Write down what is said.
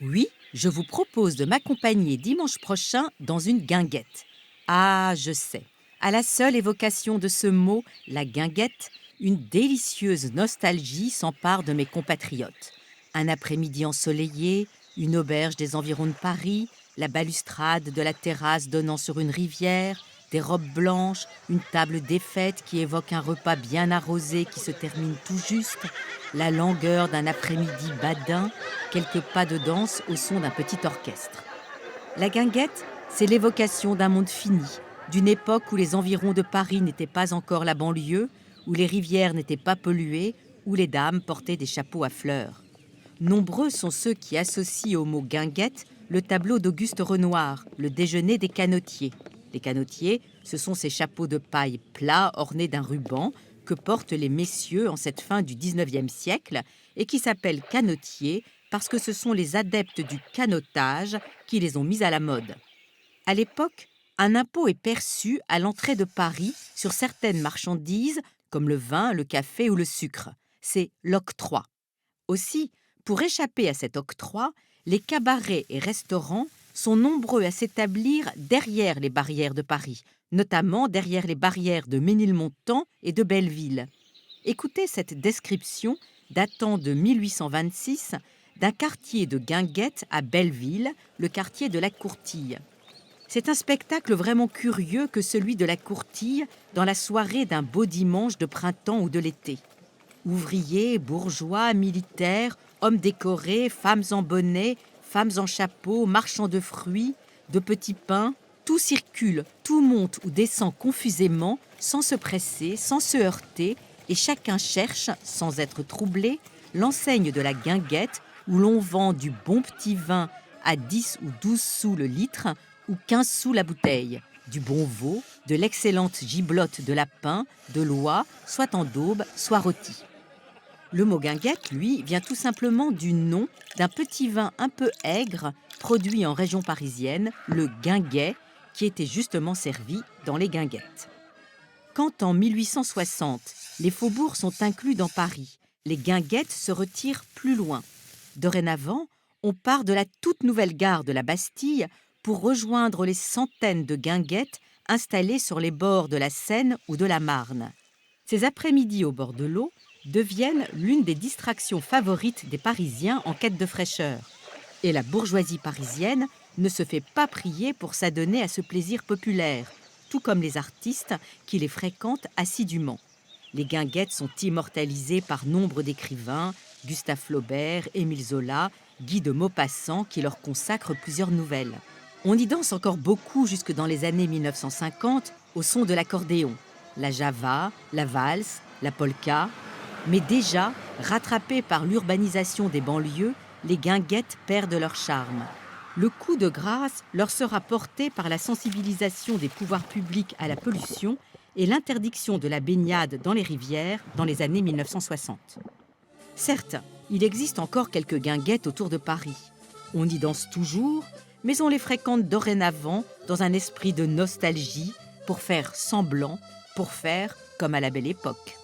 Oui, je vous propose de m'accompagner dimanche prochain dans une guinguette. Ah, je sais. À la seule évocation de ce mot, la guinguette, une délicieuse nostalgie s'empare de mes compatriotes. Un après-midi ensoleillé, une auberge des environs de Paris, la balustrade de la terrasse donnant sur une rivière, des robes blanches, une table défaite qui évoque un repas bien arrosé qui se termine tout juste, la langueur d'un après-midi badin, quelques pas de danse au son d'un petit orchestre. La guinguette, c'est l'évocation d'un monde fini, d'une époque où les environs de Paris n'étaient pas encore la banlieue, où les rivières n'étaient pas polluées, où les dames portaient des chapeaux à fleurs. Nombreux sont ceux qui associent au mot guinguette le tableau d'Auguste Renoir, Le déjeuner des canotiers. Les canotiers, ce sont ces chapeaux de paille plats ornés d'un ruban que portent les messieurs en cette fin du XIXe siècle et qui s'appellent canotiers parce que ce sont les adeptes du canotage qui les ont mis à la mode. À l'époque, un impôt est perçu à l'entrée de Paris sur certaines marchandises comme le vin, le café ou le sucre. C'est l'octroi. Aussi, pour échapper à cet octroi, les cabarets et restaurants sont nombreux à s'établir derrière les barrières de Paris, notamment derrière les barrières de Ménilmontant et de Belleville. Écoutez cette description datant de 1826 d'un quartier de guinguettes à Belleville, le quartier de la Courtille. C'est un spectacle vraiment curieux que celui de la Courtille dans la soirée d'un beau dimanche de printemps ou de l'été. Ouvriers, bourgeois, militaires, hommes décorés, femmes en bonnet, femmes en chapeau, marchands de fruits, de petits pains, tout circule, tout monte ou descend confusément, sans se presser, sans se heurter, et chacun cherche, sans être troublé, l'enseigne de la guinguette où l'on vend du bon petit vin à 10 ou 12 sous le litre ou 15 sous la bouteille, du bon veau, de l'excellente giblotte de lapin, de l'oie, soit en daube, soit rôtie. Le mot guinguette, lui, vient tout simplement du nom d'un petit vin un peu aigre produit en région parisienne, le guinguet, qui était justement servi dans les guinguettes. Quand en 1860, les faubourgs sont inclus dans Paris, les guinguettes se retirent plus loin. Dorénavant, on part de la toute nouvelle gare de la Bastille pour rejoindre les centaines de guinguettes installées sur les bords de la Seine ou de la Marne. Ces après-midi au bord de l'eau deviennent l'une des distractions favorites des Parisiens en quête de fraîcheur. Et la bourgeoisie parisienne ne se fait pas prier pour s'adonner à ce plaisir populaire, tout comme les artistes qui les fréquentent assidûment. Les guinguettes sont immortalisées par nombre d'écrivains, Gustave Flaubert, Émile Zola, Guy de Maupassant qui leur consacrent plusieurs nouvelles. On y danse encore beaucoup jusque dans les années 1950 au son de l'accordéon. La java, la valse, la polka. Mais déjà, rattrapées par l'urbanisation des banlieues, les guinguettes perdent leur charme. Le coup de grâce leur sera porté par la sensibilisation des pouvoirs publics à la pollution et l'interdiction de la baignade dans les rivières dans les années 1960. Certes, il existe encore quelques guinguettes autour de Paris. On y danse toujours, mais on les fréquente dorénavant dans un esprit de nostalgie pour faire semblant, pour faire comme à la belle époque.